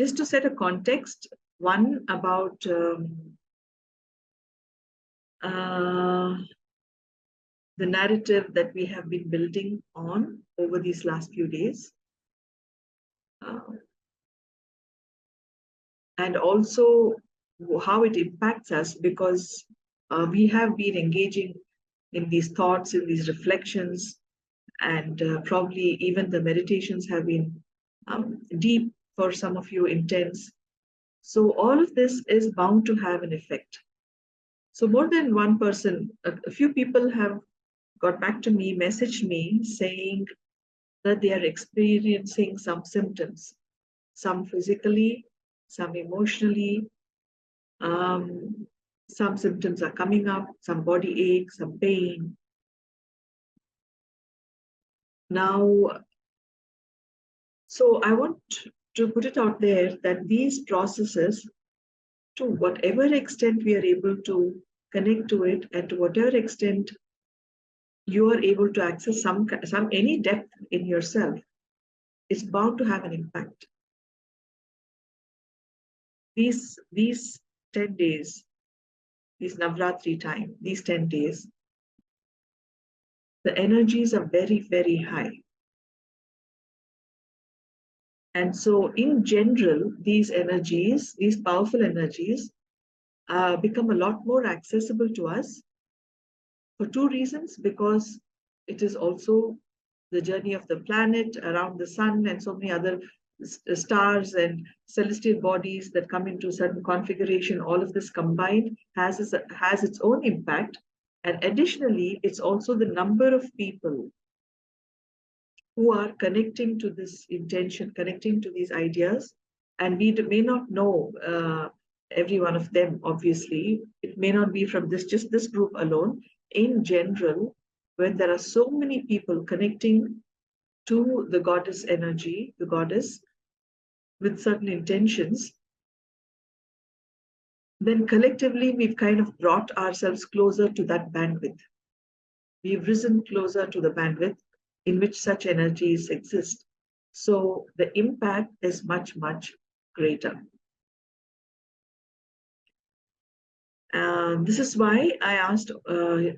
Just to set a context, one about the narrative that we have been building on over these last few days. And also how it impacts us, because we have been engaging in these thoughts, in these reflections, and probably even the meditations have been deep, for some of you intense. So all of this is bound to have an effect. So more than one person, a few people have got back to me, messaged me saying that they are experiencing some symptoms, some physically, some emotionally. Some symptoms are coming up, some body ache, some pain. Now, so I want to put it out there that these processes, to whatever extent we are able to connect to it, and to whatever extent you are able to access some any depth in yourself, is bound to have an impact. These 10 days, these Navaratri time, these 10 days, the energies are very, very high. And so in general, these energies, these powerful energies, become a lot more accessible to us for two reasons. Because it is also the journey of the planet around the sun and so many other stars and celestial bodies that come into certain configuration. All of this combined has its own impact. And additionally, it's also the number of people who are connecting to this intention, connecting to these ideas. And we may not know every one of them, obviously. It may not be from just this group alone. In general, when there are so many people connecting to the goddess energy, the goddess, with certain intentions, then collectively we've kind of brought ourselves closer to that bandwidth. We've risen closer to the bandwidth in which such energies exist. So the impact is much, much greater. This is why I asked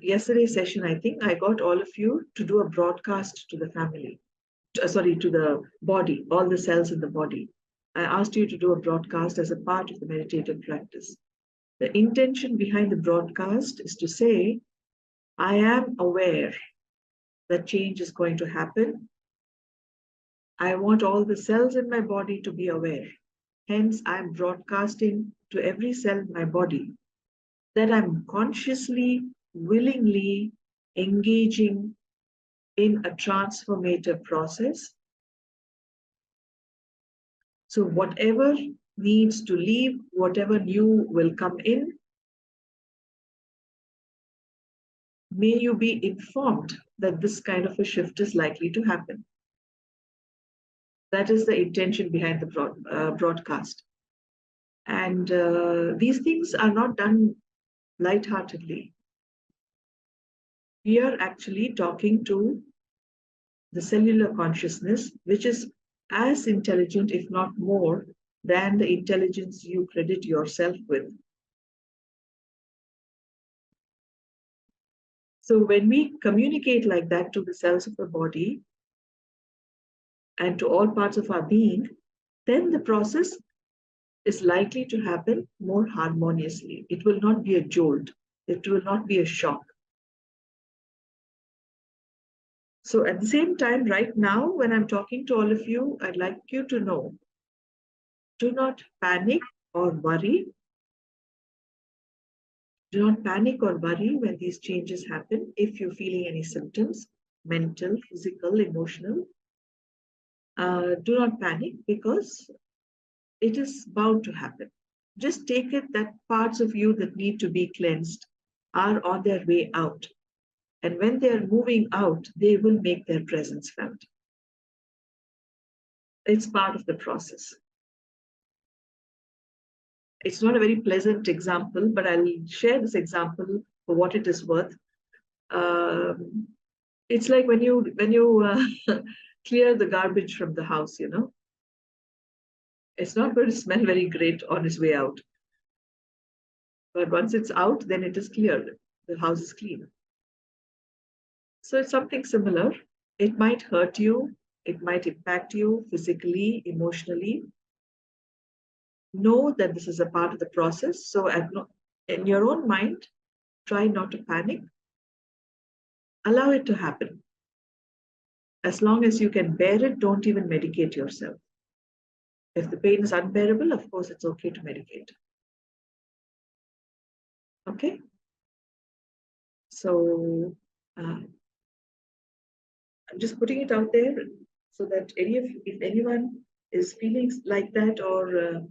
yesterday's session, I think I got all of you to do a broadcast to the family, to the body, all the cells in the body. I asked you to do a broadcast as a part of the meditative practice. The intention behind the broadcast is to say, I am aware that change is going to happen. I want all the cells in my body to be aware. Hence, I'm broadcasting to every cell in my body that I'm consciously, willingly engaging in a transformative process. So whatever needs to leave, whatever new will come in, may you be informed that this kind of a shift is likely to happen. That is the intention behind the broadcast. And these things are not done lightheartedly. We are actually talking to the cellular consciousness, which is as intelligent, if not more, than the intelligence you credit yourself with. So when we communicate like that to the cells of the body and to all parts of our being, then the process is likely to happen more harmoniously. It will not be a jolt. It will not be a shock. So at the same time, right now, when I'm talking to all of you, I'd like you to know, do not panic or worry. Do not panic or worry when these changes happen. If you're feeling any symptoms, mental, physical, emotional, do not panic, because it is bound to happen. Just take it that parts of you that need to be cleansed are on their way out. And when they are moving out, they will make their presence felt. It's part of the process. It's not a very pleasant example, but I'll share this example for what it is worth. It's like when you clear the garbage from the house, It's not going to smell very great on its way out. But once it's out, then it is clear. The house is clean. So it's something similar. It might hurt you. It might impact you physically, emotionally. Know that this is a part of the process. So in your own mind, try not to panic. Allow it to happen. As long as you can bear it, don't even medicate yourself. If the pain is unbearable, of course, it's okay to medicate. Okay? So I'm just putting it out there so that if anyone is feeling like that, or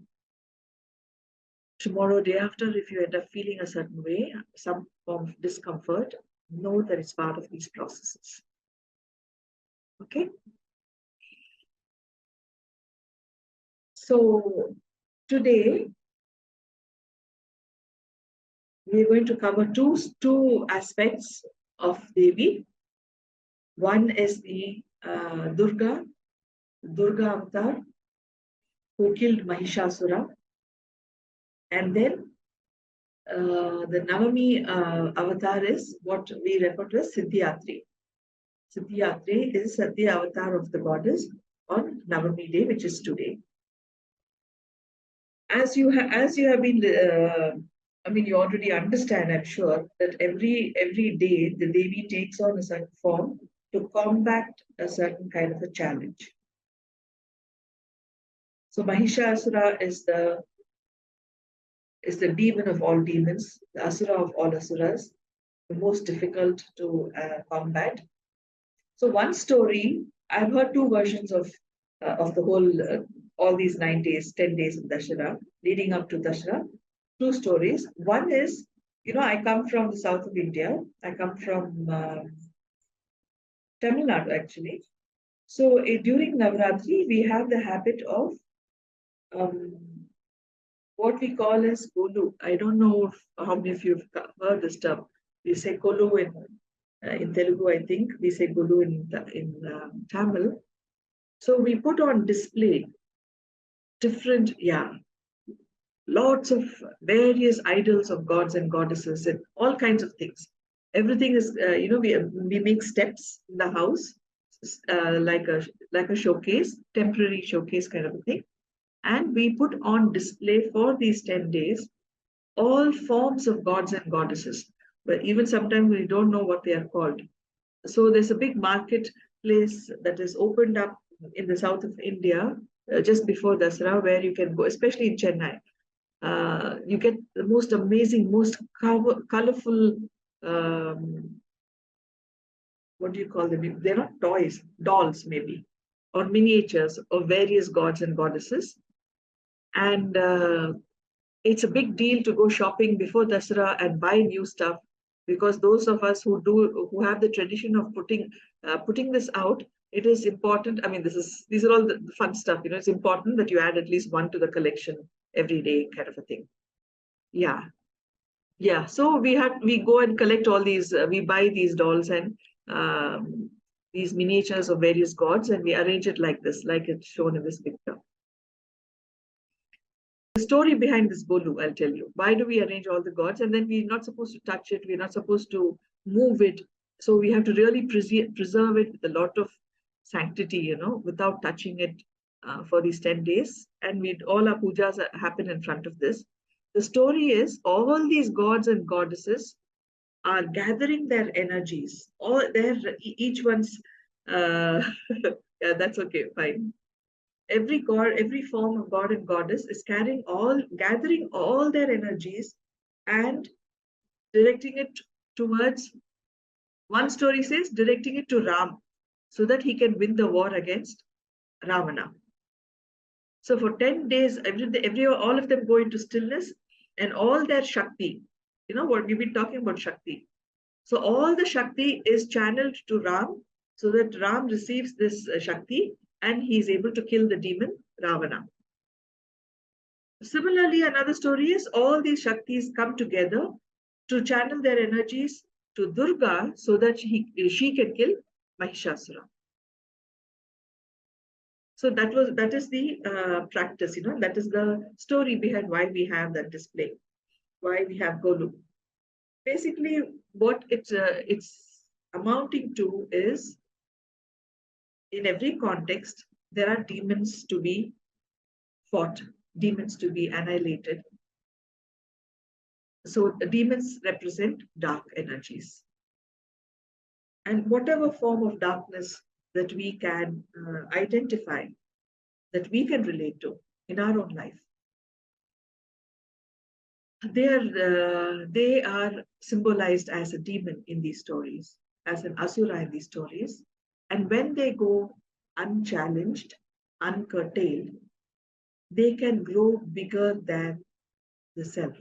tomorrow, day after, if you end up feeling a certain way, some form of discomfort, know that it's part of these processes. Okay? So today, we're going to cover two aspects of Devi. One is the Durga avatar, who killed Mahishasura, and then the Navami avatar is what we refer to as Siddhyatri. Siddhyatri is the avatar of the goddess on Navami day, which is today. As you have been, you already understand, I'm sure, that every day the Devi takes on a certain form to combat a certain kind of a challenge. So Mahishasura is the demon of all demons, the asura of all asuras, the most difficult to combat. So one story, I've heard two versions of the whole, all these 9 days, 10 days of Dashera, leading up to Dashera. Two stories. One is, I come from the south of India. I come from Tamil Nadu, actually. So during Navaratri, we have the habit of what we call as Kolu. I don't know how many of you have heard this term. We say Kolu in Telugu, I think. We say Kolu in Tamil. So we put on display different, lots of various idols of gods and goddesses and all kinds of things. Everything is, we make steps in the house, like a showcase, temporary showcase kind of a thing. And we put on display for these 10 days all forms of gods and goddesses. But even sometimes we don't know what they are called. So there's a big marketplace that is opened up in the south of India just before Dasara, where you can go, especially in Chennai. You get the most amazing, most colorful, what do you call them? They're not toys, dolls maybe, or miniatures of various gods and goddesses. And it's a big deal to go shopping before Dasara and buy new stuff, because those of us who have the tradition of putting this out, it is important. I mean, these are all the fun stuff. It's important that you add at least one to the collection every day, kind of a thing. Yeah. So we go and collect all these. We buy these dolls and these miniatures of various gods, and we arrange it like this, like it's shown in this picture. The story behind this Bolu, I'll tell you. Why do we arrange all the gods? And then we're not supposed to touch it. We're not supposed to move it. So we have to really preserve it with a lot of sanctity, without touching it for these 10 days. And all our pujas happen in front of this. The story is all these gods and goddesses are gathering their energies. Each one's, yeah, that's okay, fine. Every god, every form of god and goddess is gathering all their energies and directing it towards, one story says, directing it to Ram, so that he can win the war against Ravana. So for 10 days, all of them go into stillness, and all their Shakti, what we've been talking about, Shakti. So all the Shakti is channeled to Ram, so that Ram receives this Shakti and he is able to kill the demon Ravana. Similarly, another story is all these Shaktis come together to channel their energies to Durga, so that she can kill Mahishasura. So that is the practice, that is the story behind why we have that display, why we have Golu. Basically, what it's amounting to is, in every context, there are demons to be fought, demons to be annihilated. So demons represent dark energies. And whatever form of darkness that we can identify, that we can relate to in our own life, they are symbolized as a demon in these stories, as an asura in these stories. And when they go unchallenged, uncurtailed, they can grow bigger than the self,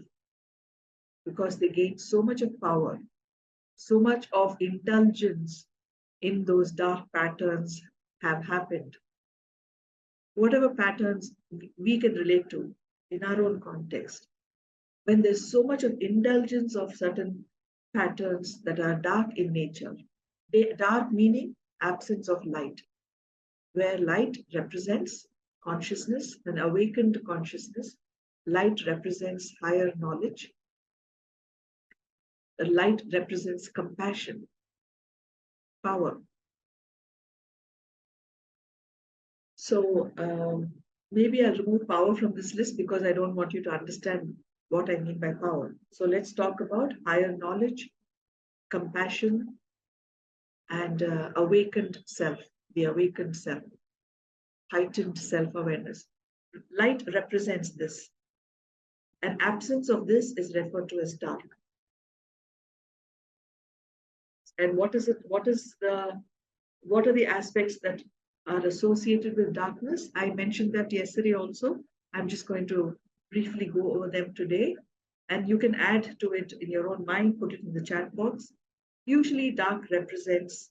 because they gain so much of power, so much of indulgence in those dark patterns have happened. Whatever patterns we can relate to in our own context, when there's so much of indulgence of certain patterns that are dark in nature, dark meaning absence of light, where light represents consciousness, an awakened consciousness, light represents higher knowledge, light represents compassion, power. So maybe I'll remove power from this list because I don't want you to understand what I mean by power. So let's talk about higher knowledge, compassion, and awakened self, the awakened self, heightened self awareness. Light represents this. An absence of this is referred to as dark. And what is it? What are the aspects that are associated with darkness? I mentioned that yesterday also. I'm just going to briefly go over them today. And you can add to it in your own mind, put it in the chat box. Usually, dark represents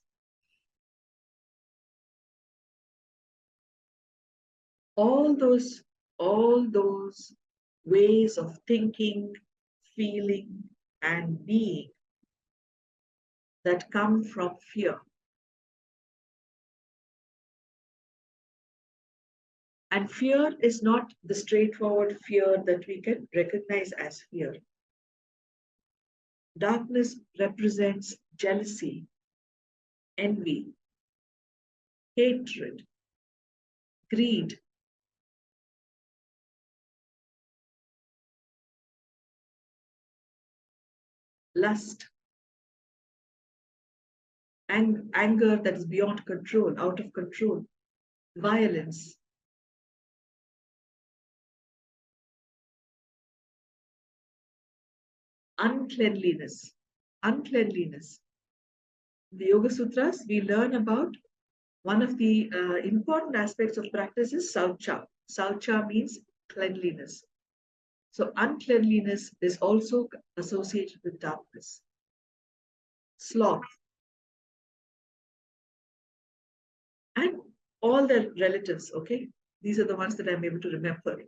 all those all those ways of thinking, feeling, and being that come from fear. And fear is not the straightforward fear that we can recognize as fear. Darkness represents jealousy, envy, hatred, greed, lust, anger that is beyond control, out of control, violence, uncleanliness. Uncleanliness. In the Yoga Sutras, we learn about one of the important aspects of practice is saucha. Saucha means cleanliness. So uncleanliness is also associated with darkness. Sloth and all their relatives, okay? These are the ones that I'm able to remember.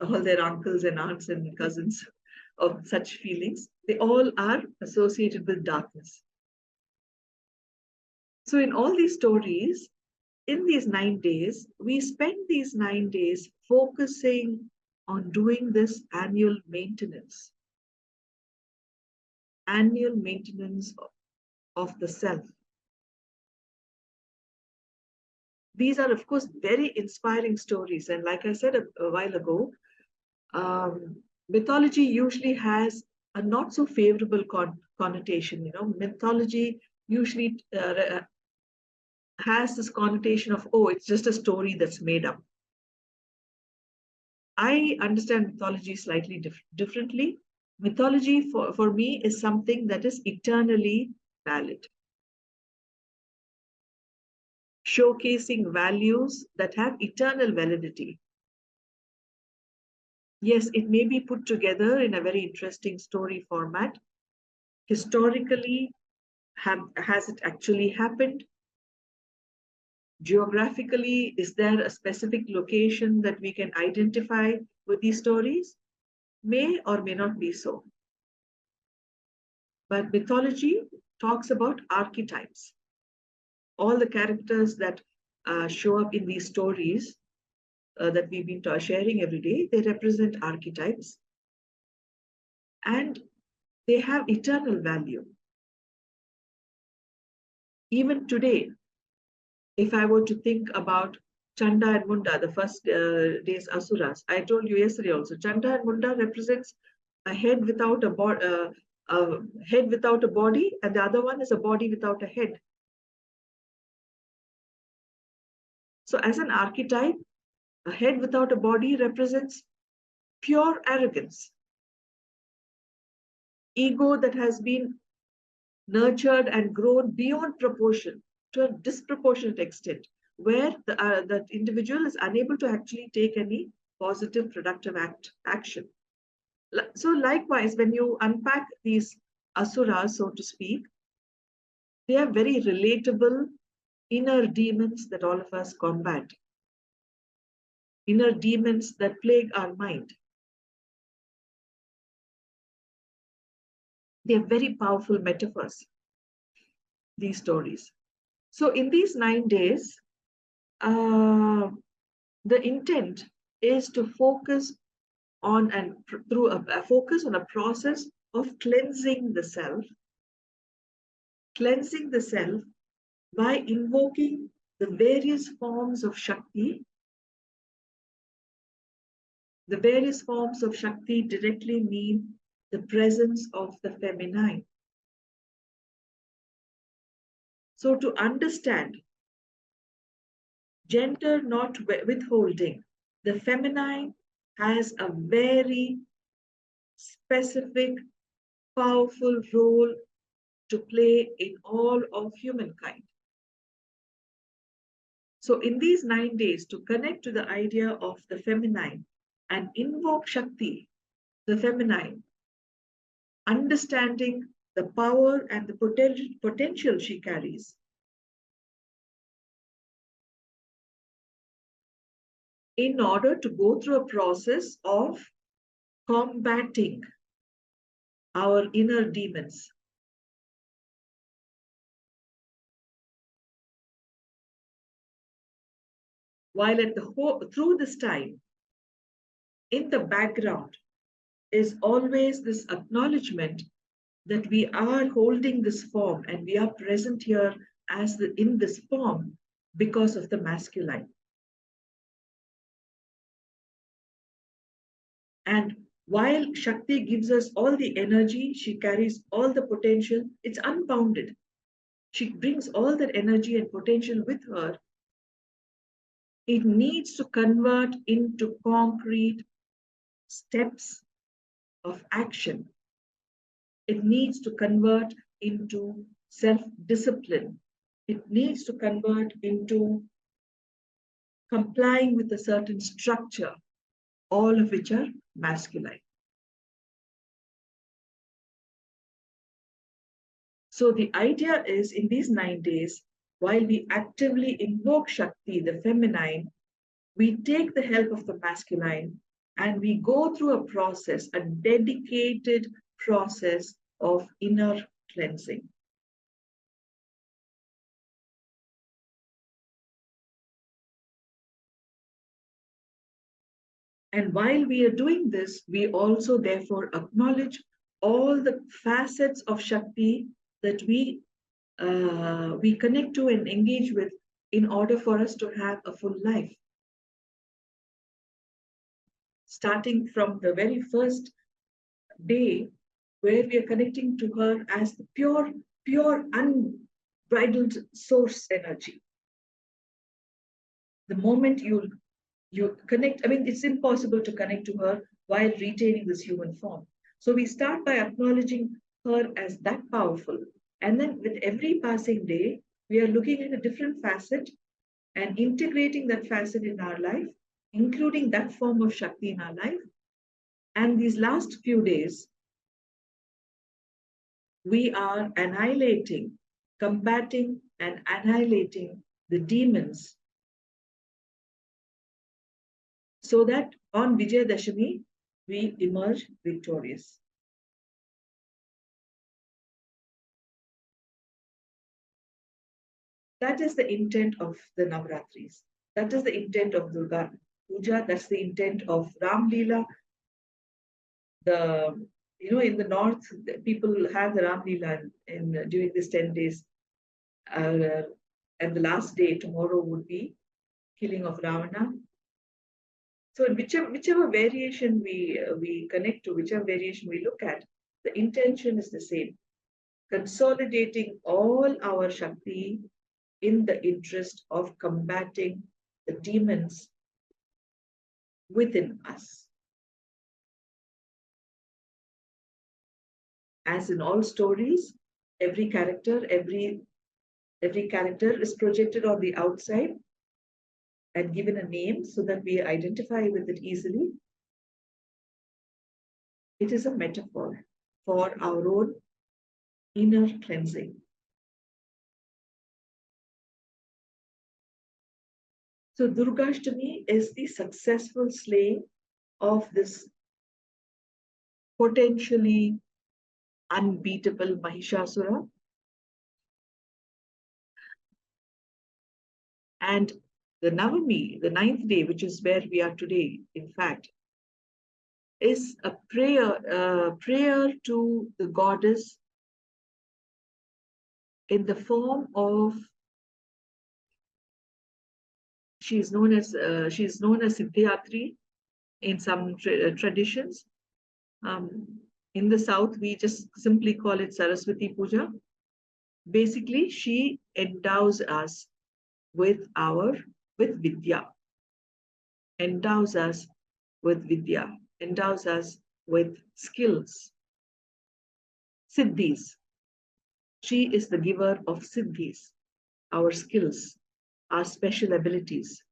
All their uncles and aunts and cousins of such feelings, they all are associated with darkness. So in all these stories, in these 9 days, we spend these 9 days focusing on doing this annual maintenance of the self. These are, of course, very inspiring stories. And like I said a while ago, mythology usually has a not so favorable connotation. Mythology usually has this connotation of, oh, it's just a story that's made up. I understand mythology slightly differently. Mythology for me is something that is eternally valid, showcasing values that have eternal validity. Yes, it may be put together in a very interesting story format. Historically, has it actually happened? Geographically, is there a specific location that we can identify with these stories? May or may not be so. But mythology talks about archetypes. All the characters that show up in these stories that we've been sharing every day, they represent archetypes and they have eternal value. Even today, if I were to think about Chanda and Munda, the first days Asuras, I told you yesterday also, Chanda and Munda represents a head without a head without a body, and the other one is a body without a head. So, as an archetype, a head without a body represents pure arrogance, ego that has been nurtured and grown beyond proportion to a disproportionate extent, where the individual is unable to actually take any positive, productive action. So, likewise, when you unpack these asuras, so to speak, they are very relatable inner demons that all of us combat, inner demons that plague our mind. They are very powerful metaphors, these stories. So, in these 9 days, the intent is to focus on and through a focus on a process of cleansing the self by invoking the various forms of Shakti. The various forms of Shakti directly mean the presence of the feminine. So, to understand gender not withholding, the feminine has a very specific, powerful role to play in all of humankind. So, in these 9 days, to connect to the idea of the feminine and invoke Shakti, the feminine, understanding the power and the potential she carries, in order to go through a process of combating our inner demons. While through this time, in the background is always this acknowledgement that we are holding this form and we are present here in this form because of the masculine. And while Shakti gives us all the energy, she carries all the potential, it's unbounded. She brings all that energy and potential with her. It needs to convert into concrete steps of action. It needs to convert into self-discipline. It needs to convert into complying with a certain structure, all of which are masculine. So the idea is in these 9 days, while we actively invoke Shakti, the feminine, we take the help of the masculine and we go through a process, a dedicated process of inner cleansing. And while we are doing this, we also therefore acknowledge all the facets of Shakti that we connect to and engage with in order for us to have a full life. Starting from the very first day where we are connecting to her as the pure, unbridled source energy. The moment you connect, I mean, it's impossible to connect to her while retaining this human form. So we start by acknowledging her as that powerful. And then with every passing day, we are looking at a different facet and integrating that facet in our life, including that form of Shakti in our life. And these last few days, we are annihilating, combating, and annihilating the demons so that on Vijayadashami, we emerge victorious. That is the intent of the Navaratris. That is the intent of Durga puja. That's the intent of Ram Leela. The in the north, people have the Ram Leela in during these 10 days, uh, and the last day tomorrow would be killing of Ravana. So whichever variation we connect to, whichever variation we look at, the intention is the same: consolidating all our Shakti in the interest of combating the demons within us. As in all stories, every character, every character is projected on the outside and given a name so that we identify with it easily. It is a metaphor for our own inner cleansing. So Durgashtami is the successful slaying of this potentially unbeatable Mahishasura. And the Navami, the ninth day, which is where we are today, in fact, is a prayer to the goddess in the form of, she's known as Siddhyatri in some traditions. In the south, we just simply call it Saraswati Puja. Basically, she endows us with Vidya, endows us with Vidya, endows us with skills, Siddhis. She is the giver of Siddhis, our skills, our special abilities.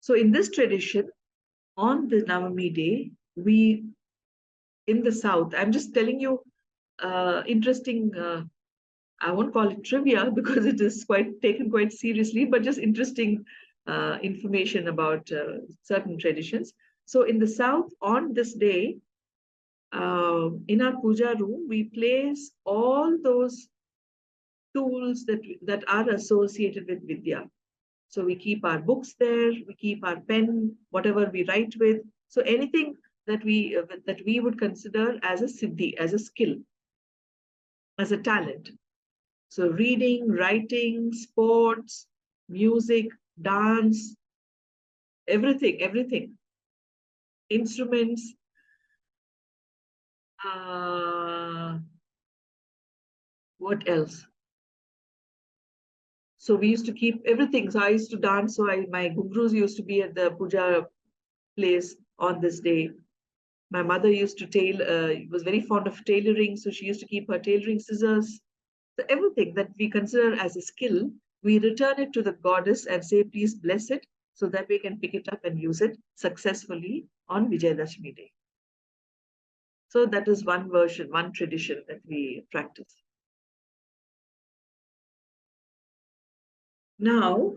So in this tradition, on the Navami day, we, in the south, I'm just telling you interesting, I won't call it trivia because it is quite taken quite seriously, but just interesting information about certain traditions. So in the south, on this day, in our puja room, we place all those tools that are associated with Vidya. So we keep our books there, we keep our pen, whatever we write with. So anything that we would consider as a siddhi, as a skill, as a talent. So reading, writing, sports, music, dance, everything. Instruments, what else? So we used to keep everything. So I used to dance. So my gurus used to be at the puja place on this day. My mother used to was very fond of tailoring. So she used to keep her tailoring scissors. So everything that we consider as a skill, we return it to the goddess and say, please bless it so that we can pick it up and use it successfully on Vijayadashmi Day. So that is one version, one tradition that we practice. Now,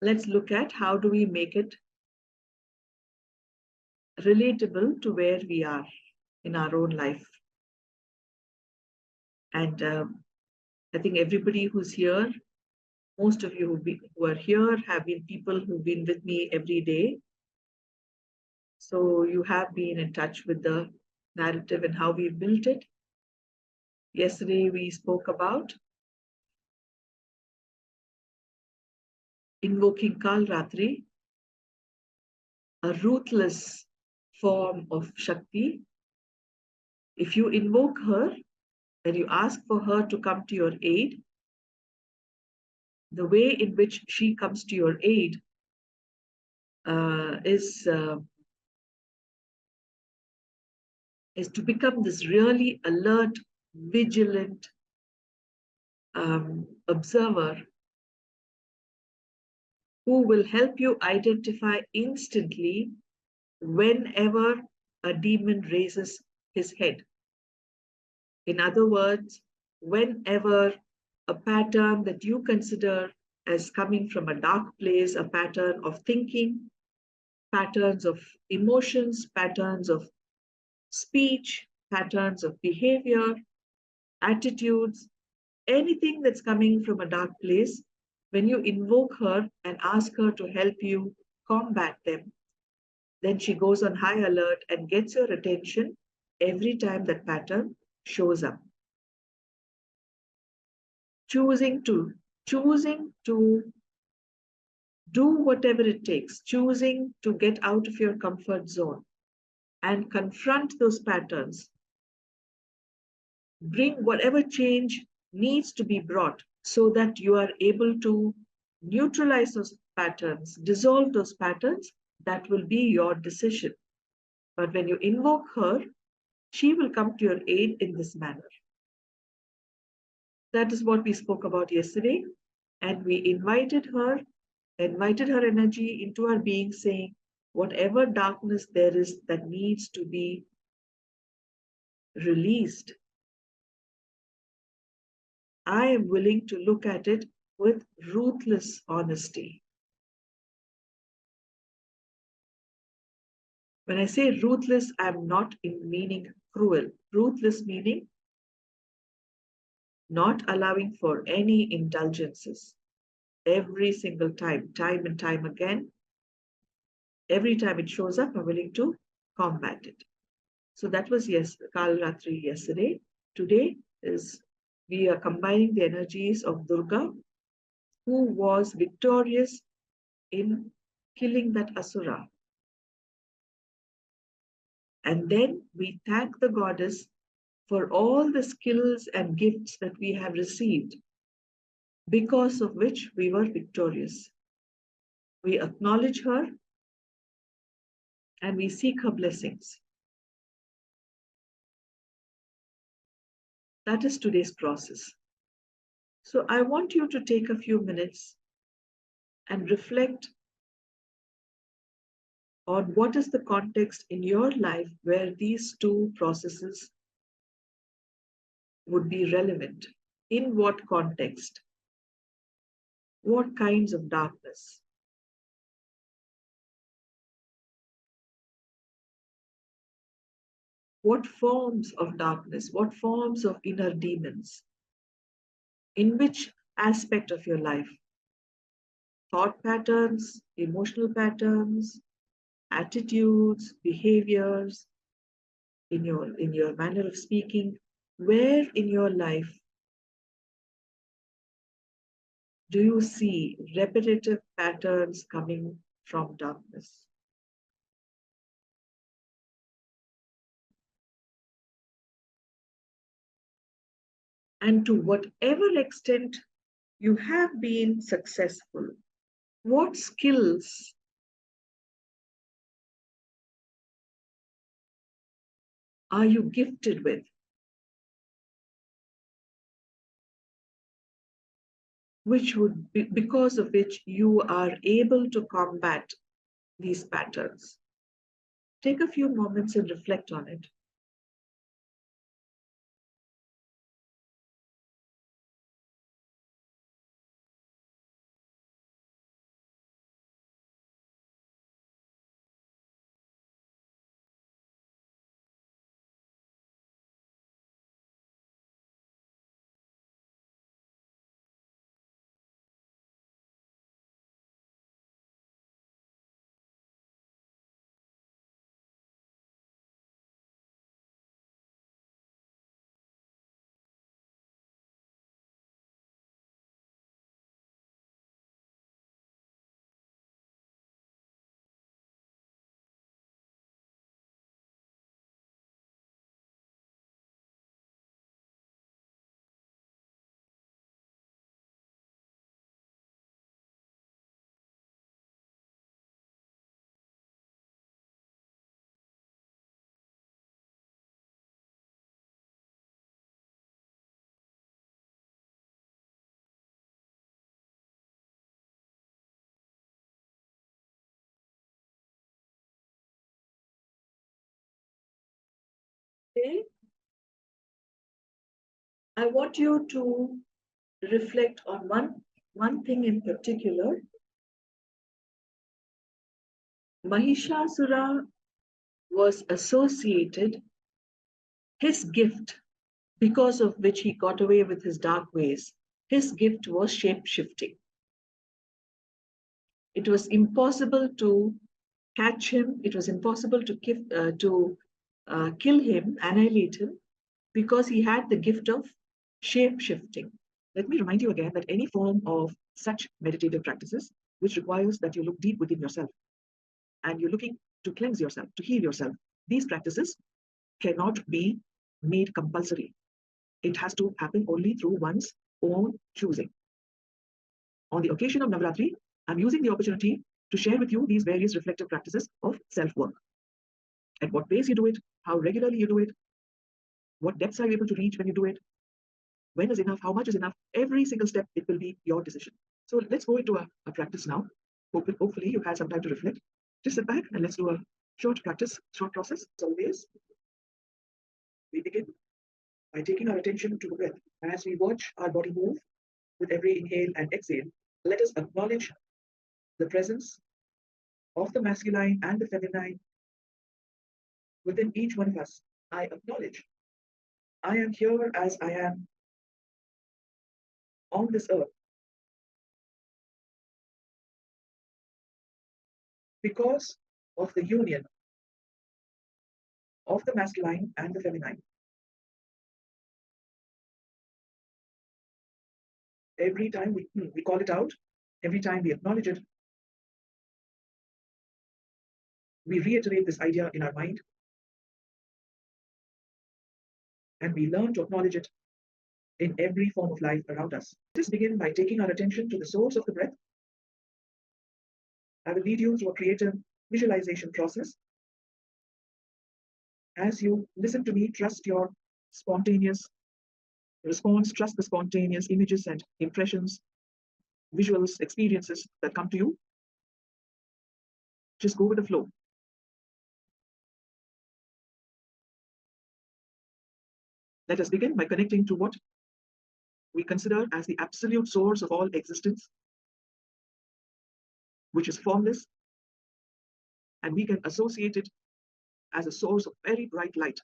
let's look at how do we make it relatable to where we are in our own life. And I think everybody who's here, most of you who are here have been people who've been with me every day. So you have been in touch with the narrative and how we built it. Yesterday we spoke about invoking Kalratri, a ruthless form of Shakti. If you invoke her and you ask for her to come to your aid, the way in which she comes to your aid is to become this really alert, vigilant observer who will help you identify instantly whenever a demon raises his head. In other words, whenever a pattern that you consider as coming from a dark place, a pattern of thinking, patterns of emotions, patterns of speech, patterns of behavior, attitudes, anything that's coming from a dark place, when you invoke her and ask her to help you combat them, then she goes on high alert and gets your attention every time that pattern shows up. Choosing to do whatever it takes, choosing to get out of your comfort zone and confront those patterns, bring whatever change needs to be brought so that you are able to neutralize those patterns, dissolve those patterns, that will be your decision. But when you invoke her, she will come to your aid in this manner. That is what we spoke about yesterday. And we invited her energy into our being, saying, whatever darkness there is that needs to be released, I am willing to look at it with ruthless honesty. When I say ruthless, I'm not in meaning cruel. Ruthless meaning not allowing for any indulgences. Every single time, time and time again, every time it shows up, I'm willing to combat it. So that was Navaratri yesterday. Today is we are combining the energies of Durga, who was victorious in killing that asura. And then we thank the goddess for all the skills and gifts that we have received, because of which we were victorious. We acknowledge her and we seek her blessings. That is today's process. So I want you to take a few minutes and reflect on what is the context in your life where these two processes would be relevant. In what context? What kinds of darkness? What forms of darkness? What forms of inner demons? In which aspect of your life? Thought patterns, emotional patterns, attitudes, behaviors, in your manner of speaking. Where in your life do you see repetitive patterns coming from darkness? And to whatever extent you have been successful, what skills are you gifted with, which would be, because of which you are able to combat these patterns? Take a few moments and reflect on it. Okay? I want you to reflect on one thing in particular. Mahishasura was associated, his gift because of which he got away with his dark ways. His gift was shape shifting. It was impossible to catch him. It was impossible to kill him, annihilate him, because he had the gift of shape shifting. Let me remind you again that any form of such meditative practices, which requires that you look deep within yourself and you're looking to cleanse yourself, to heal yourself, these practices cannot be made compulsory. It has to happen only through one's own choosing. On the occasion of Navaratri, I'm using the opportunity to share with you these various reflective practices of self-work. At what pace you do it, how regularly you do it, what depths are you able to reach when you do it, when is enough, how much is enough, every single step, it will be your decision. So let's go into a practice now. Hopefully you had some time to reflect. Just sit back and let's do a short practice, short process. As always, we begin by taking our attention to the breath. As we watch our body move with every inhale and exhale, let us acknowledge the presence of the masculine and the feminine within each one of us. I acknowledge I am here as I am on this earth because of the union of the masculine and the feminine. Every time we call it out, every time we acknowledge it, we reiterate this idea in our mind and we learn to acknowledge it in every form of life around us. Let us begin by taking our attention to the source of the breath. I will lead you through a creative visualization process. As you listen to me, trust your spontaneous response, trust the spontaneous images and impressions, visuals, experiences that come to you. Just go with the flow. Let us begin by connecting to what we consider as the absolute source of all existence, which is formless, and we can associate it as a source of very bright light.